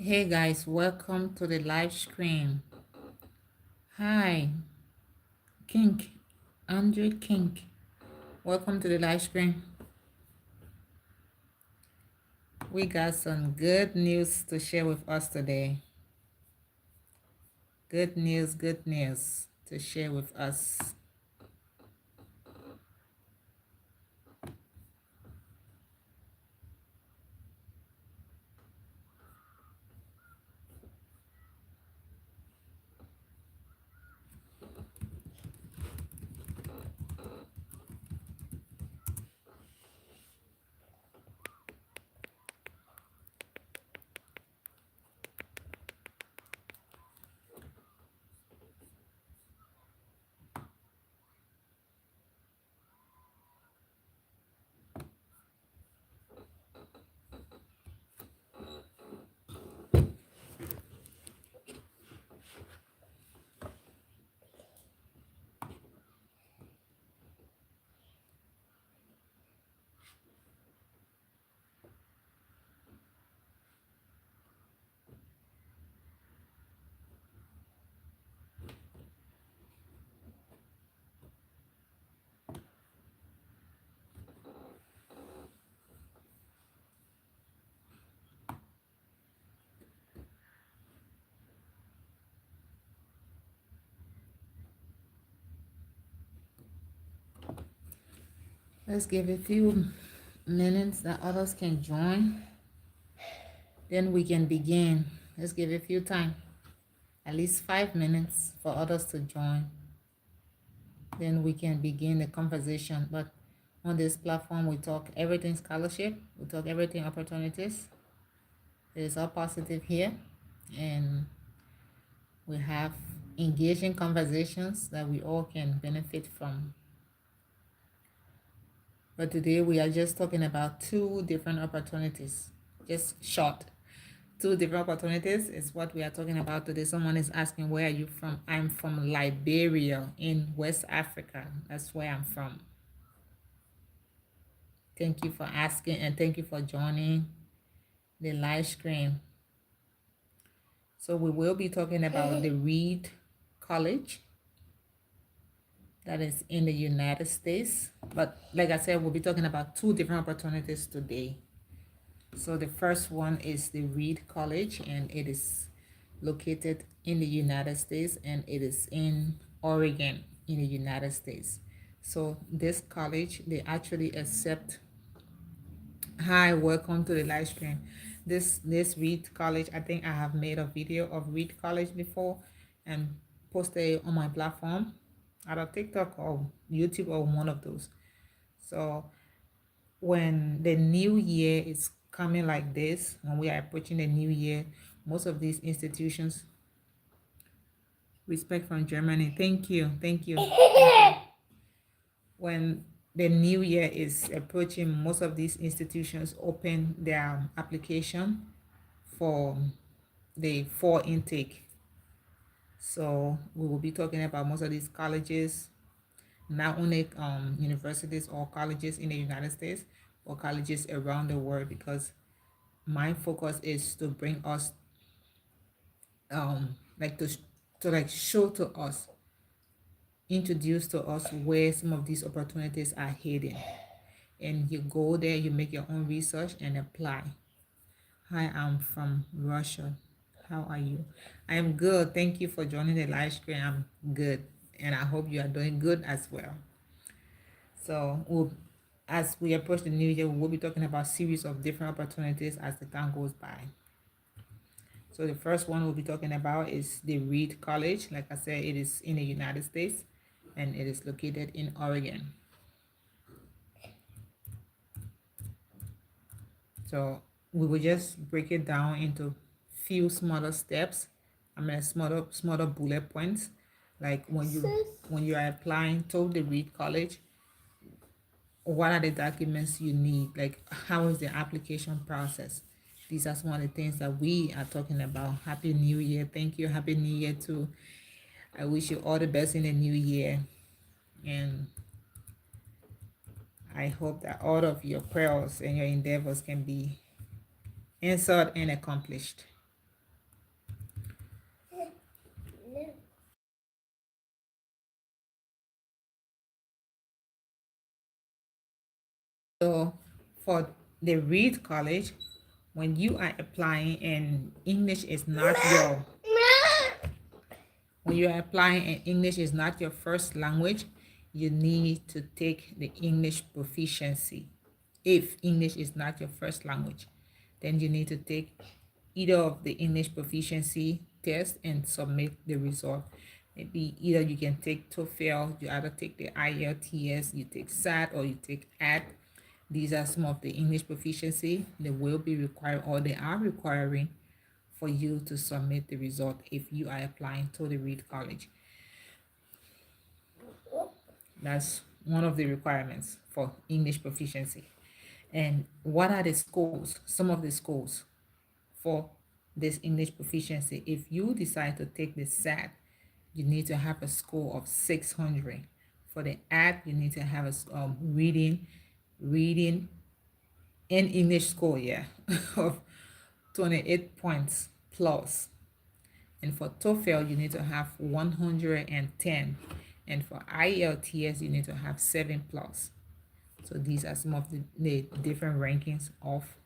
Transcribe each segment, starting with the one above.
Hey guys, welcome to the live stream. Hi, King, Andre King. Welcome to the live stream. We got some good news to share with us today. Good news to share with us. Let's give a few minutes that others can join. Then we can begin. Let's give a few time. At least 5 minutes for others to join. Then we can begin the conversation. But on this platform, we talk everything scholarship. We talk everything opportunities. It is all positive here. And we have engaging conversations that we all can benefit from. But today we are just talking about two different opportunities, just short. Two different opportunities is what we are talking about today. Someone is asking, where are you from? I'm from Liberia in West Africa. That's where I'm from. Thank you for asking and thank you for joining the live stream. So we will be talking about the Reed College that is in the United States. But like I said, we'll be talking about two different opportunities today. So the first one is the Reed College, and it is located in the United States, and it is in Oregon in the United States. So this college, they actually accept. Hi, welcome to the live stream. This Reed College, I think I have made a video of Reed College before and posted it on my platform, either TikTok or YouTube or one of those. So when the new year is coming like this, when we are approaching the new year, most of these institutions, respect from Germany, thank you. When the new year is approaching, most of these institutions open their application for the fall intake. So we will be talking about most of these colleges, not only universities or colleges in the United States, or colleges around the world, because my focus is to bring us like to like show to us, introduce to us where some of these opportunities are hidden, and you go there, you make your own research and apply. Hi, I'm from Russia. How are you? I am good. Thank you for joining the live stream. I'm good, and I hope you are doing good as well. So as we approach the new year, we'll be talking about series of different opportunities as the time goes by. So the first one we'll be talking about is the Reed College. Like I said, it is in the United States, and it is located in Oregon. So we will just break it down into few smaller steps. I mean, smaller bullet points. Like when you are applying to the Reed College, what are the documents you need? Like, how is the application process? These are some of the things that we are talking about. Happy New Year. Thank you. Happy New Year too. I wish you all the best in the new year. And I hope that all of your prayers and your endeavors can be answered and accomplished. So for the Reed College, when you are applying and English is not your when you are applying and English is not your first language, you need to take the English proficiency. If English is not your first language, then you need to take either of the English proficiency test and submit the result. Maybe either you can take TOEFL, you either take the IELTS, you take SAT, or you take AT. These are some of the English proficiency that will be required, or they are requiring for you to submit the result if you are applying to the Reed College. That's one of the requirements for English proficiency. And what are the schools? Some of the schools for this English proficiency. If you decide to take the SAT, you need to have a score of 600. For the AT, you need to have a reading and English score, yeah, of 28 points plus. And for TOEFL, you need to have 110. And for IELTS, you need to have 7 plus. So these are some of the different rankings of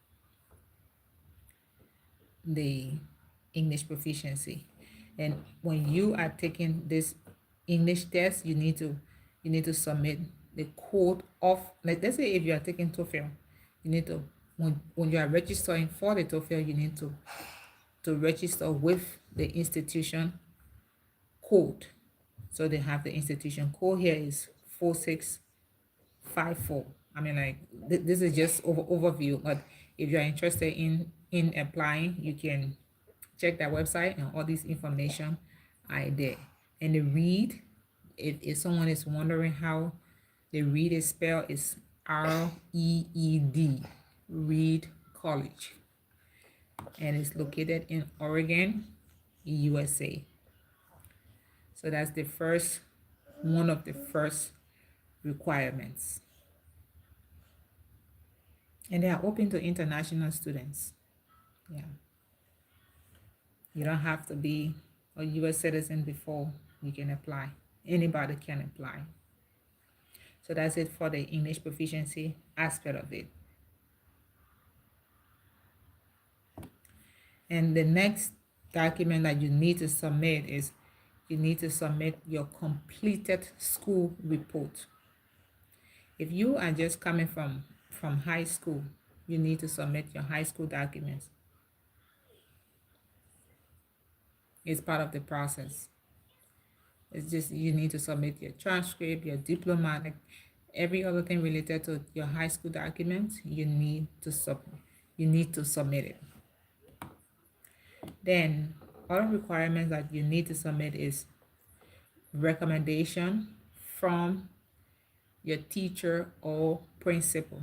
the English proficiency. And when you are taking this English test, you need to submit the code of, like, let's say if you are taking TOEFL, you need to, when you are registering for the TOEFL, you need to register with the institution code. So they have the institution code here is 4654. I mean, like, this is just overview, but if you're interested in applying, you can check that website and all this information are there. And the read, if someone is wondering how the read is spelled, is REED, Reed College, and it's located in Oregon, USA. So that's the first one of the first requirements. And they are open to international students. Yeah. You don't have to be a US citizen before you can apply. Anybody can apply. So that's it for the English proficiency aspect of it. And the next document that you need to submit is you need to submit your completed school report. If you are just coming from high school, you need to submit your high school documents. It's part of the process. It's just you need to submit your transcript, your diploma, like every other thing related to your high school documents. You need to submit it. Then other requirements that you need to submit is recommendation from your teacher or principal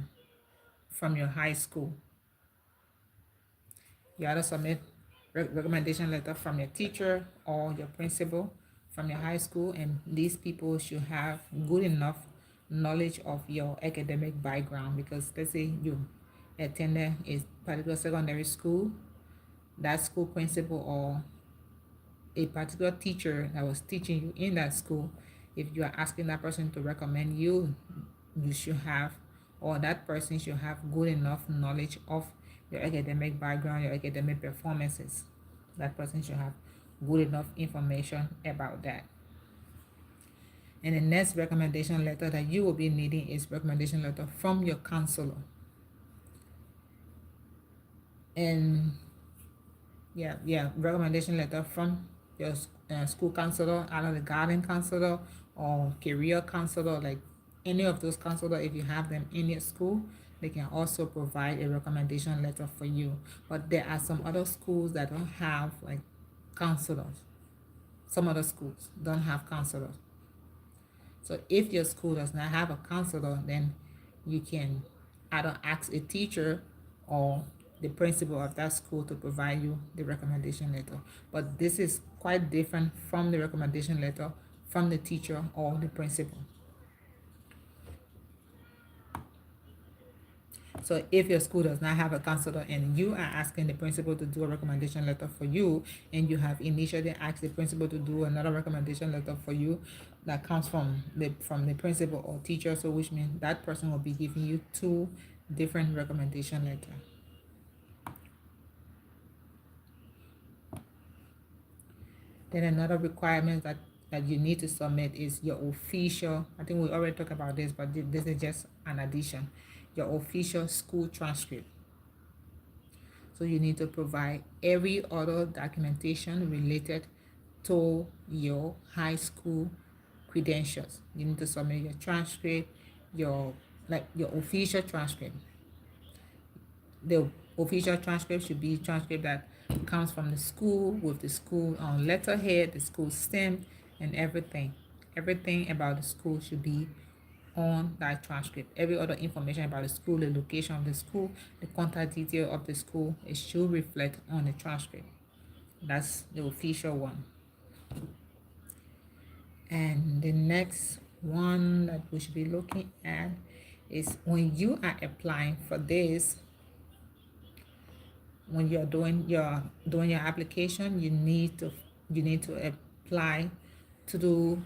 from your high school. You ought to submit recommendation letter from your teacher or your principal from your high school, and these people should have good enough knowledge of your academic background, because let's say you attended a particular secondary school, that school principal or a particular teacher that was teaching you in that school, if you are asking that person to recommend you, you should have, or that person should have good enough knowledge of your academic background, your academic performances. That person should have good enough information about that. And the next recommendation letter that you will be needing is recommendation letter from your counselor. And recommendation letter from your school counselor, either the guidance counselor or career counselor, like any of those counselor. If you have them in your school, they can also provide a recommendation letter for you. But there are some other schools that don't have like counselors. Some other schools don't have counselors. So if your school does not have a counselor, then you can either ask a teacher or the principal of that school to provide you the recommendation letter. But this is quite different from the recommendation letter from the teacher or the principal. So if your school does not have a counselor and you are asking the principal to do a recommendation letter for you, and you have initially asked the principal to do another recommendation letter for you that comes from the principal or teacher, so which means that person will be giving you two different recommendation letter. Then another requirement that you need to submit is your official, I think we already talked about this, but this is just an addition, your official school transcript. So you need to provide every other documentation related to your high school credentials. You need to submit your transcript, your official transcript. The official transcript should be transcript that comes from the school with the school on letterhead, the school stamp, and everything. Everything about the school should be on that transcript. Every other information about the school, the location of the school, the contact detail of the school, it should reflect on the transcript. That's the official one. And the next one that we should be looking at is when you are applying for this, when you're doing your application, you need to apply to do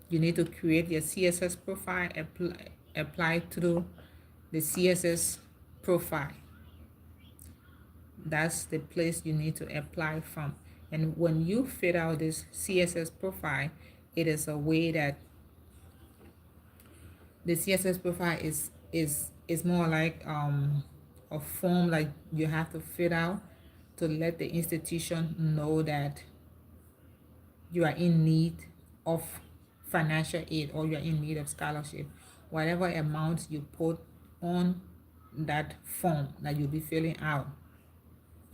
you need to create your CSS profile, apply to do the CSS profile. That's the place you need to apply from. And when you fill out this CSS profile, it is a way that the CSS profile is more like a form like you have to fill out to let the institution know that you are in need of financial aid or you are in need of scholarship. Whatever amount you put on that form that you'll be filling out.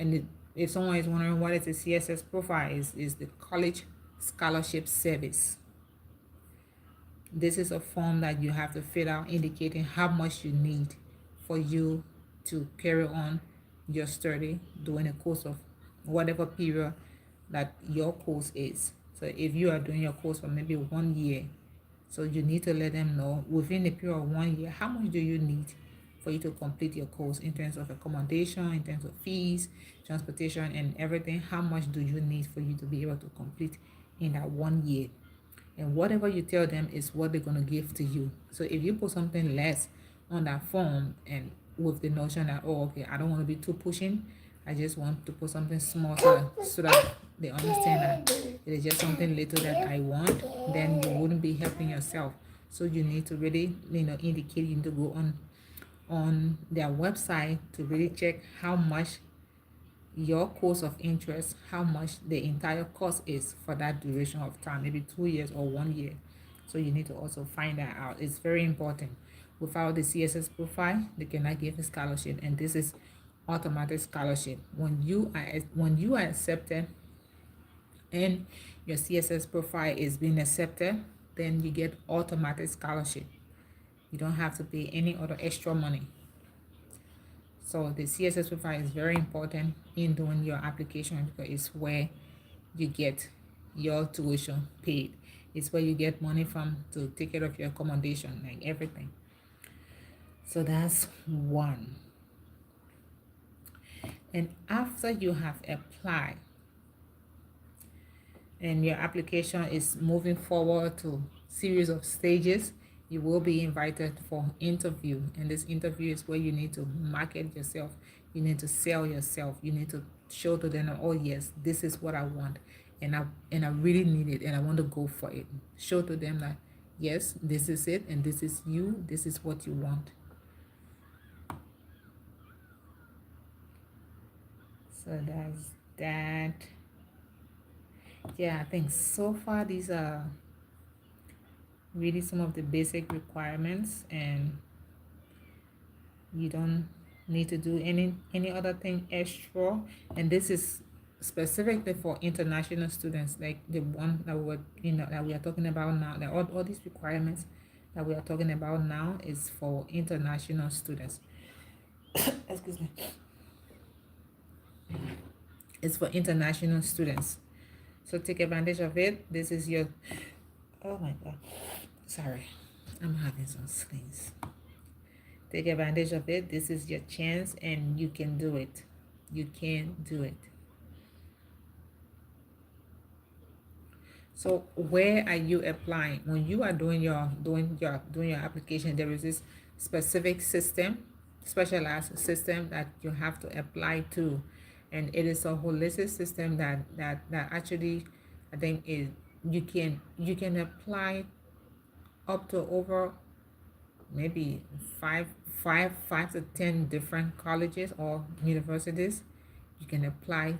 And if someone is wondering what is a CSS profile, is the College Scholarship Service. This is a form that you have to fill out indicating how much you need for you to carry on your study during the course of whatever period that your course is. So if you are doing your course for maybe 1 year, so you need to let them know within the period of 1 year, how much do you need for you to complete your course in terms of accommodation, in terms of fees, transportation, and everything. How much do you need for you to be able to complete in that 1 year? And whatever you tell them is what they're going to give to you. So if you put something less on that form and with the notion that, oh, okay, I don't want to be too pushing, I just want to put something small so that they understand that it is just something little that I want, then you wouldn't be helping yourself. So you need to really, indicate, you need to go on their website to really check how much your course of interest, how much the entire course is for that duration of time, maybe 2 years or 1 year. So you need to also find that out. It's very important. Without the CSS profile, they cannot give a scholarship, and this is automatic scholarship. When you are accepted and your CSS profile is being accepted, then you get automatic scholarship. You don't have to pay any other extra money. So the CSS profile is very important in doing your application because it's where you get your tuition paid. It's where you get money from to take care of your accommodation, like everything. So that's one. And after you have applied and your application is moving forward to series of stages, you will be invited for interview. And this interview is where you need to market yourself, you need to sell yourself, you need to show to them, oh yes, this is what I want, and I really need it, and I want to go for it. Show to them that yes, this is it, and this is you, this is what you want. So that's that. Yeah, I think so far these are really some of the basic requirements, and you don't need to do any other thing extra. And this is specifically for international students, like the one that we are talking about now. That all these requirements that we are talking about now is for international students. Excuse me. It's for international students, so take advantage of it. This is your, oh my god, sorry, I'm having some sneeze. Take advantage of it. This is your chance and you can do it. You can do it. So where are you applying? When you are doing your application, there is this specific system, specialized system that you have to apply to, and it is a holistic system that actually, I think, is you can apply up to over maybe five to 10 different colleges or universities. You can apply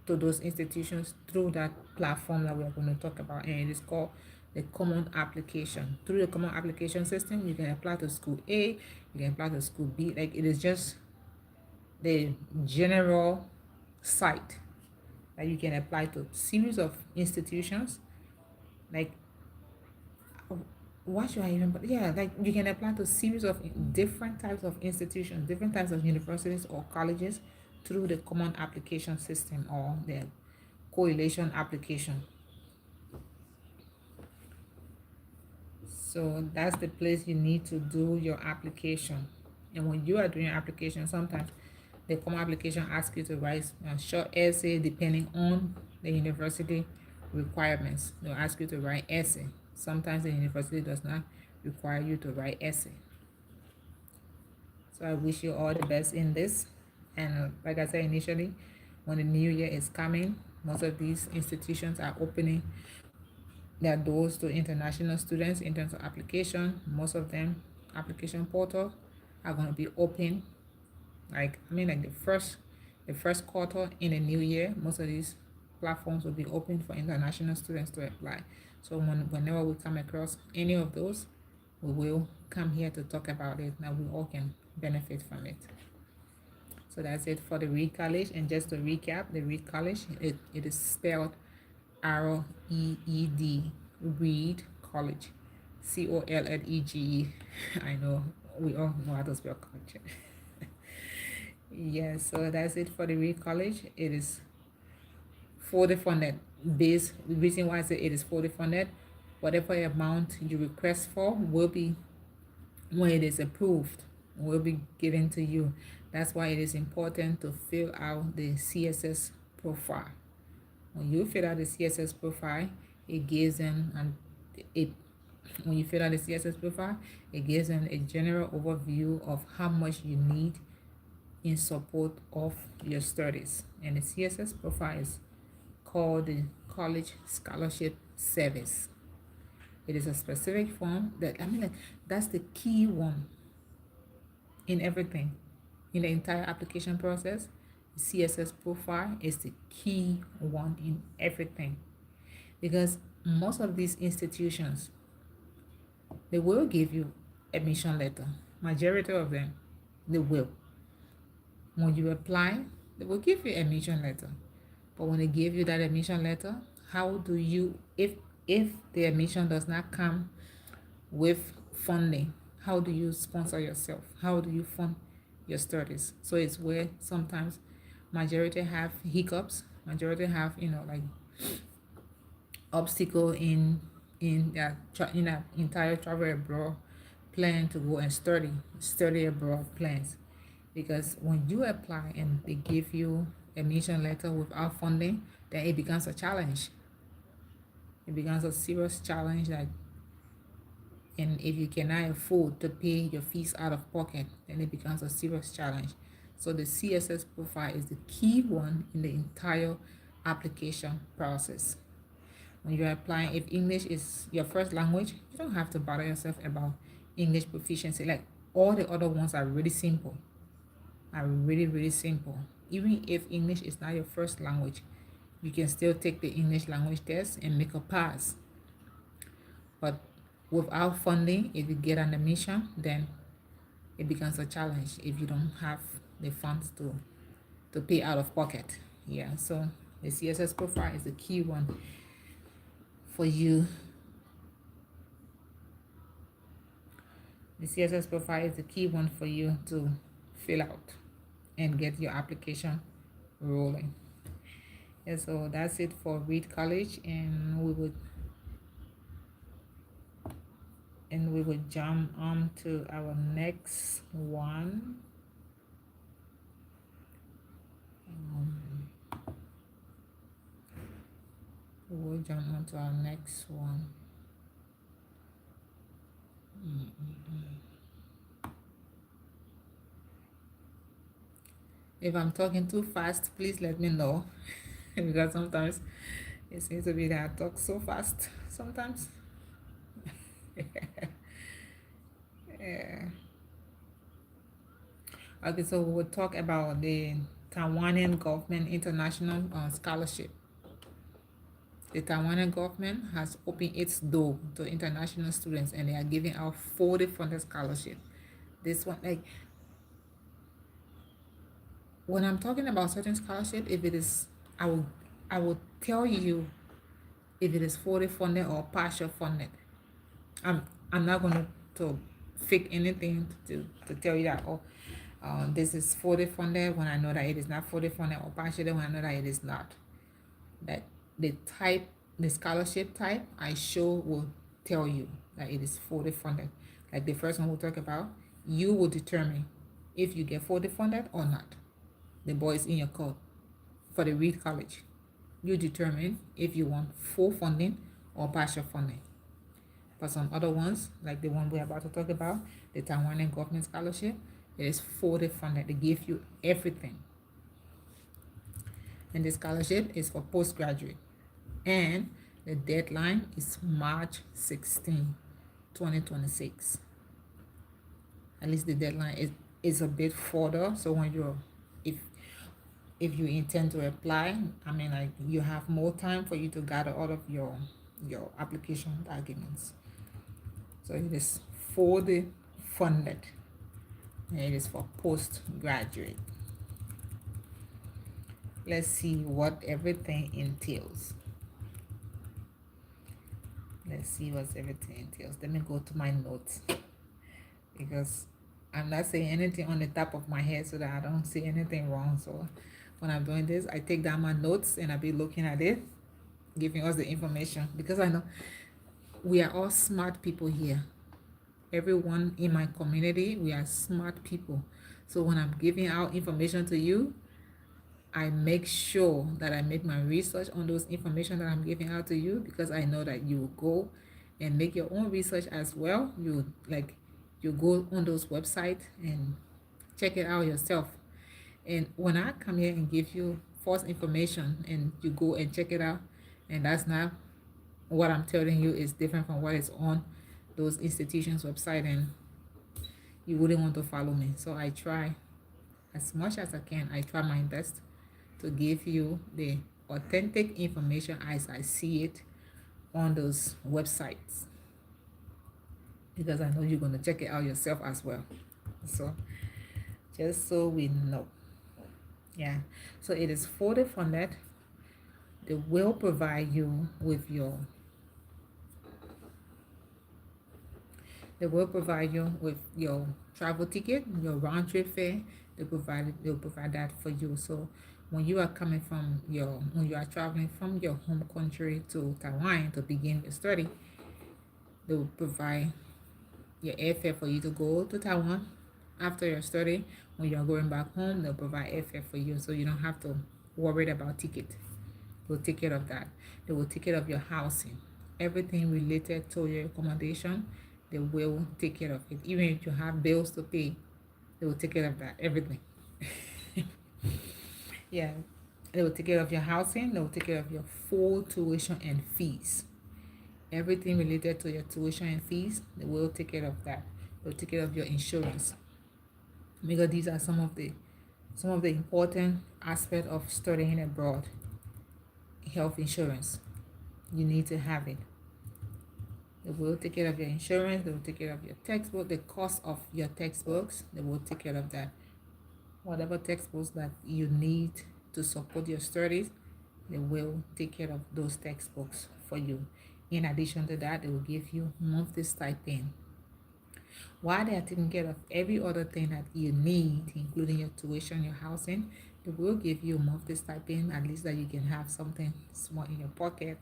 to those institutions through that platform that we are going to talk about, and it is called the common application. Through the common application system, you can apply to school A, you can apply to school B. Like, it is just the general site that you can apply to series of institutions. Like, what should I even put? Yeah, like, you can apply to series of different types of institutions, different types of universities or colleges through the common application system or the correlation application. So that's the place you need to do your application. And when you are doing your application, sometimes the common application asks you to write a short essay depending on the university requirements. They'll ask you to write essay. Sometimes the university does not require you to write essay. So I wish you all the best in this. And like I said initially, when the new year is coming, most of these institutions are opening their doors to international students in terms of application. Most of them application portal are going to be open. Like, I mean, like the first quarter in the new year, most of these platforms will be open for international students to apply. So whenever we come across any of those, we will come here to talk about it. Now we all can benefit from it. So that's it for the Reed College. And just to recap, the Reed College, it is spelled REED, Reed College, COLLEGE. I know we all know how to spell college. Yeah, so that's it for the Reed College. It is fully funded. Base reason why I say it is fully funded, whatever amount you request for will be, when it is approved, will be given to you. That's why it is important to fill out the CSS profile. When you fill out the CSS profile, it gives them it when you fill out the CSS profile, it gives them a general overview of how much you need in support of your studies. And the CSS profile is called the College Scholarship Service. It is a specific form that, I mean, like, that's the key one in everything. In the entire application process, the CSS profile is the key one in everything. Because most of these institutions, they will give you admission letter. Majority of them, they will. When you apply, they will give you admission letter. But when they give you that admission letter, how do you, if the admission does not come with funding, how do you sponsor yourself? How do you fund your studies? So it's where sometimes majority have hiccups, majority have, like, obstacle in their entire travel abroad plan to go and study abroad plans. Because when you apply and they give you admission letter without funding, then it becomes a challenge. It becomes a serious challenge. That, and if you cannot afford to pay your fees out of pocket, then it becomes a serious challenge. So the CSS profile is the key one in the entire application process. When you're applying, if English is your first language, you don't have to bother yourself about English proficiency. Like, all the other ones are really simple, really simple. Even if English is not your first language, you can still take the English language test and make a pass. But without funding, if you get an admission, then it becomes a challenge if you don't have the funds to pay out of pocket. Yeah, so the CSS profile is the key one for you. The CSS profile is the key one for you to fill out and get your application rolling. And so that's it for Reed College, and we would and we will jump on to our next one. We will jump on to our next one. If I'm talking too fast, please let me know because sometimes it seems to be that I talk so fast sometimes. Yeah. Okay, so we will talk about the Taiwanian government international scholarship. The Taiwanian government has opened its door to international students, and they are giving out 40 funded scholarship. This one, like when I'm talking about certain scholarship, if it is, I will tell you if it is 40 funded or partial funded. I'm not going to fake anything to tell you that, oh, this is 40 funded when I know that it is not 40 funded, or partially when I know that it is not. That the type, the scholarship type I show will tell you that it is 40 funded. Like the first one we'll talk about, you will determine if you get 40 funded or not. The boys in your code for the Reed College. You determine if you want full funding or partial funding. For some other ones, like the one we're about to talk about, the Taiwanian government scholarship, it is 40 funded. They give you everything. And the scholarship is for postgraduate. And the deadline is March 16, 2026. At least the deadline is a bit further. So when you're, if you intend to apply, I mean, like, you have more time for you to gather all of your application documents. So it is fully funded, and it is for postgraduate. Let's see what everything entails. Let's see what everything entails. Let me go to my notes because I'm not saying anything on the top of my head so that I don't say anything wrong. So when I'm doing this, I take down my notes and I'll be looking at it, giving us the information, because I know we are all smart people here. Everyone in my community, we are smart people. So when I'm giving out information to you, I make sure that I make my research on those information that I'm giving out to you, because I know that you will go and make your own research as well. You go on those websites and check it out yourself. And when I come here and give you false information and you go and check it out, and that's not what I'm telling you, is different from what is on those institutions' website, and you wouldn't want to follow me. So I try as much as I can. I try my best to give you the authentic information as I see it on those websites, because I know you're going to check it out yourself as well. So just so we know. Yeah, so it is fully funded. They will provide you with your travel ticket, your round trip fare. They'll provide that for you. So when you are when you are traveling from your home country to Taiwan to begin your study, they will provide your airfare for you to go to Taiwan. After your study, when you are going back home, they'll provide airfare for you, so you don't have to worry about ticket. They'll take care of that. They will take care of your housing, everything related to your accommodation. They will take care of it. Even if you have bills to pay, they will take care of that, everything. Yeah, they will take care of your housing. They will take care of your full tuition and fees. Everything related to your tuition and fees, they will take care of that. They'll take care of your insurance, because these are some of the important aspects of studying abroad. Health insurance, you need to have it. They will take care of your insurance. They will take care of your textbook, the cost of your textbooks. They will take care of that. Whatever textbooks that you need to support your studies, they will take care of those textbooks for you. In addition to that, they will give you monthly stipend. While they are taking care of every other thing that you need, including your tuition, your housing, they will give you a monthly stipend, at least that you can have something small in your pocket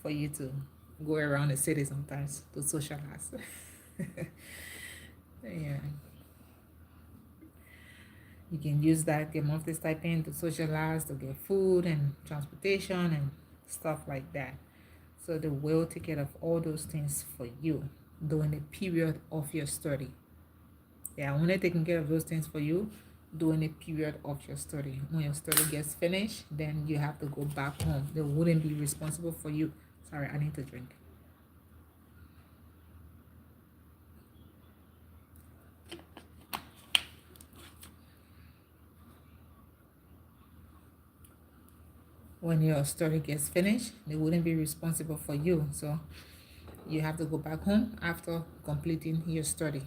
for you to go around the city sometimes to socialize. Yeah, you can use that get monthly stipend to socialize, to get food and transportation and stuff like that. So they will take care of all those things for you during the period of your study. They are only taking care of those things for you during the period of your study. When your study gets finished, then you have to go back home. They wouldn't be responsible for you. Sorry, I need to drink. When your study gets finished, they wouldn't be responsible for you. So you have to go back home after completing your study.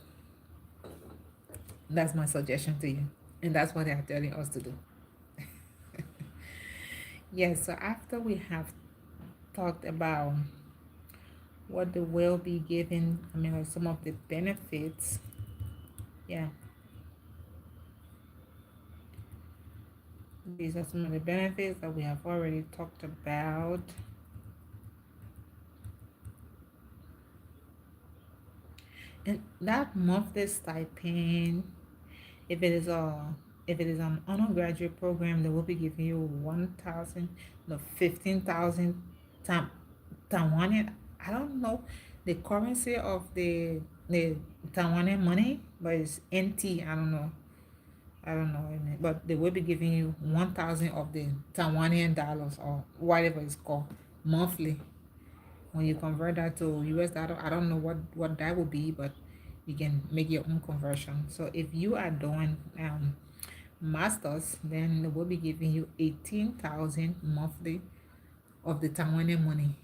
That's my suggestion to you. And that's what they are telling us to do. Yes, so after we have talked about what they will be giving, I mean, like some of the benefits. Yeah, these are some of the benefits that we have already talked about. And that monthly stipend, if it is a if it is an undergraduate program, they will be giving you 1,000, no 15,000 tam Taiwan. I don't know the currency of the Taiwan money, but it's NT. I don't know. I don't know, but they will be giving you 1,000 of the Taiwanian dollars or whatever it's called monthly. When you convert that to US dollar, I don't know what that will be, but you can make your own conversion. So if you are doing masters, then they will be giving you 18,000 monthly of the Taiwanian money.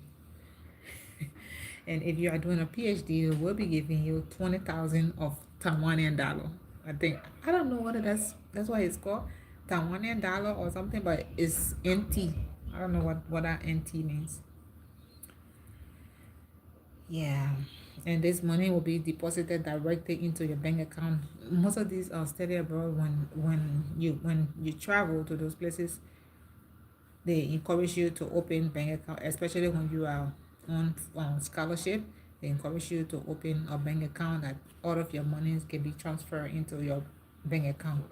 And if you are doing a PhD, they will be giving you 20,000 of Taiwanian dollar. I think I don't know whether that's why it's called Taiwanian dollar or something, but it's NT. I don't know what that NT means. Yeah, and this money will be deposited directly into your bank account. Most of these are study abroad. When you travel to those places, they encourage you to open bank account, especially when you are on scholarship. They encourage you to open a bank account that all of your monies can be transferred into your bank account.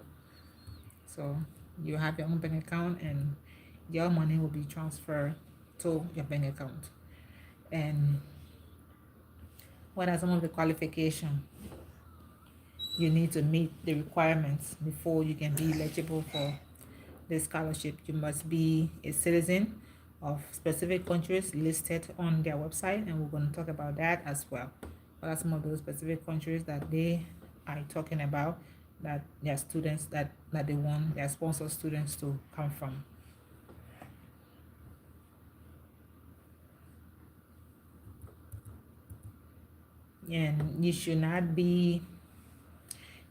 So you have your own bank account, and your money will be transferred to your bank account. And what are some of the qualifications you need to meet the requirements before you can be eligible for the scholarship? You must be a citizen of specific countries listed on their website, and we're going to talk about that as well. What are some of those specific countries that they are talking about, that their students that they want their sponsor students to come from? And you should not be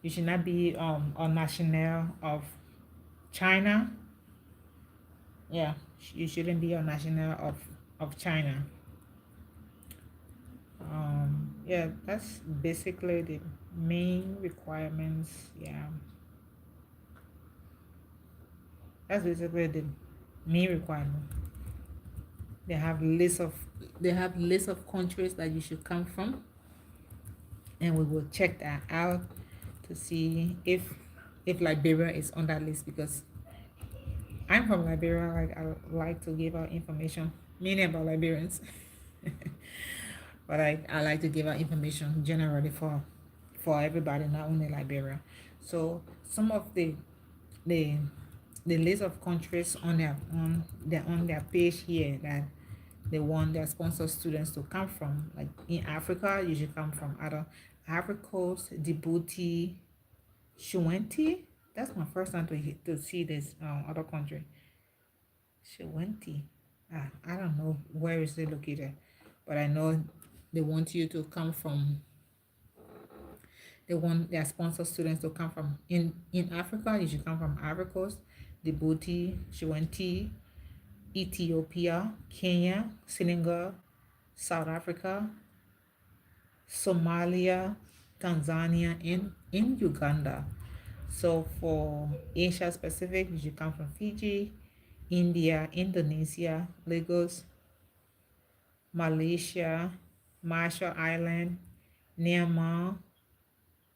a national of China. Yeah, you shouldn't be a national of China. Yeah, that's basically the main requirements. Yeah, that's basically the main requirement. They have lists of countries that you should come from, and we will check that out to see if Liberia is on that list, because I'm from Liberia. Like, I like to give out information, mainly about Liberians. But I like to give out information generally for everybody, not only Liberia. So some of the the list of countries on their page here that they want their sponsor students to come from. Like in Africa, you should come from either Ivory Coast, Djibouti, Shuenti. That's my first time to see this other country. Shuenti. I don't know where is it located, but I know they want you to come from. They want their sponsor students to come from in Africa. You should come from Ivory Coast, Djibouti, Shuenti, Ethiopia, Kenya, Senegal, South Africa, Somalia, Tanzania, and in Uganda. So for Asia Pacific, you should come from Fiji, India, Indonesia, Lagos, Malaysia, Marshall Island, Myanmar,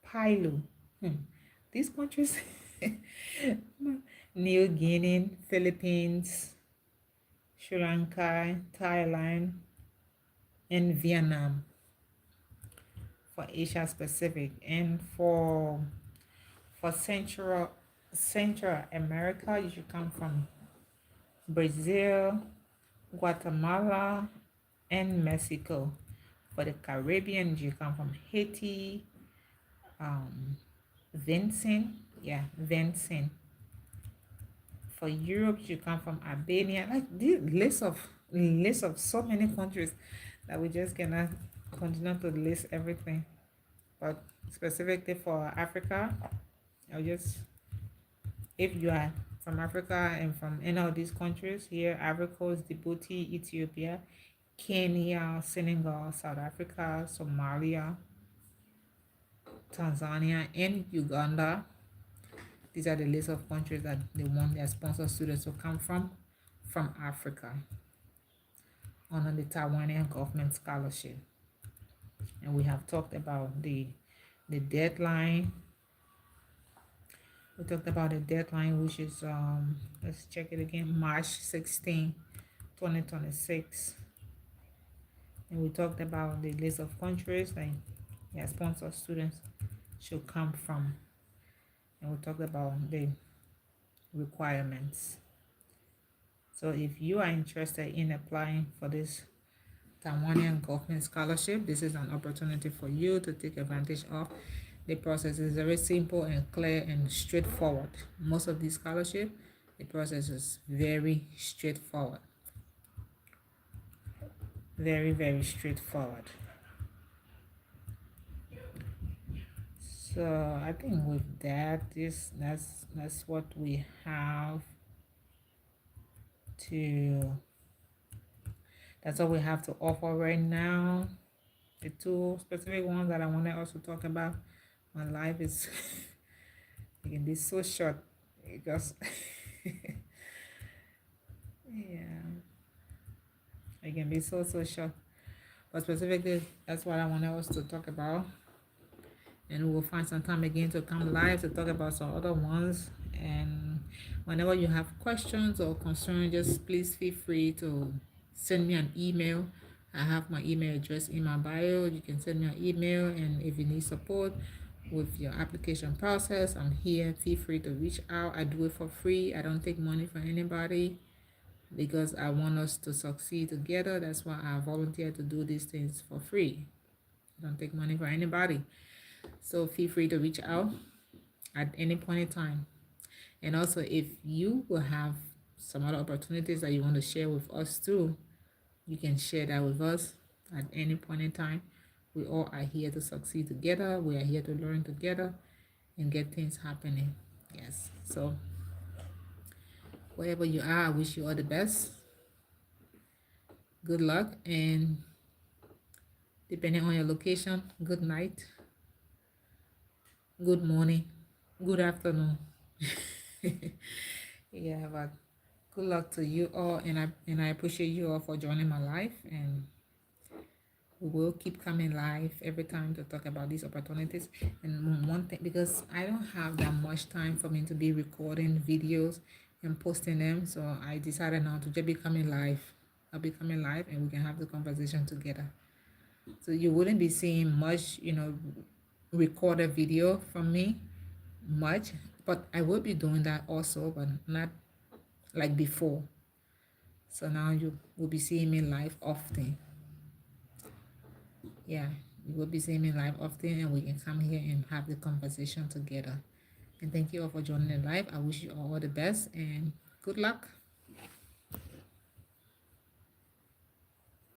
Pailu. These countries, New Guinea, Philippines, Sri Lanka, Thailand, and Vietnam for Asia Pacific. And for Central America, you should come from Brazil, Guatemala, and Mexico. For the Caribbean, you come from Haiti, um, Vincent, yeah, Vincent. For Europe, you come from Albania. Like this list of so many countries that we just cannot continue to list everything. But specifically for Africa, I'll just if you are from Africa and from any of these countries here, Ivory Coast, Djibouti, Ethiopia, Kenya, Senegal, South Africa, Somalia, Tanzania, and Uganda. These are the list of countries that they want their sponsor students to come from Africa under the Taiwanian government scholarship. And we have talked about the deadline. We talked about the deadline, which is let's check it again, March 16, 2026. And we talked about the list of countries that yeah, sponsor students should come from. And we talked about the requirements. So if you are interested in applying for this Taiwanian government scholarship, this is an opportunity for you to take advantage of. The process is very simple and clear and straightforward. Most of these scholarships, the process is very straightforward. Very, very straightforward. So I think with that, that's what we have to that's all we have to offer right now. The two specific ones that I wanted us to talk about. My life is it can be so short because yeah, it can be so short. But specifically, that's what I wanted us to talk about. And we will find some time again to come live to talk about some other ones. And whenever you have questions or concerns, just please feel free to send me an email. I have my email address in my bio. You can send me an email, and if you need support with your application process, I'm here. Feel free to reach out. I do it for free. I don't take money from anybody because I want us to succeed together. That's why I volunteer to do these things for free. I don't take money from anybody. So feel free to reach out at any point in time. And also, if you will have some other opportunities that you want to share with us too, you can share that with us at any point in time. We all are here to succeed together. We are here to learn together and get things happening. Yes. So wherever you are, I wish you all the best. Good luck, and depending on your location, good night, good morning, good afternoon. Yeah, but good luck to you all, and I appreciate you all for joining my life, and we will keep coming live every time to talk about these opportunities. And one thing, because I don't have that much time for me to be recording videos and posting them, so I decided now to just be coming live. I'll be coming live and we can have the conversation together. So you wouldn't be seeing much, recorded video from me much, but I will be doing that also, but not like before. So now you will be seeing me live often. Yeah, you will be seeing me live often, and we can come here and have the conversation together. And thank you all for joining the live. I wish you all the best and good luck.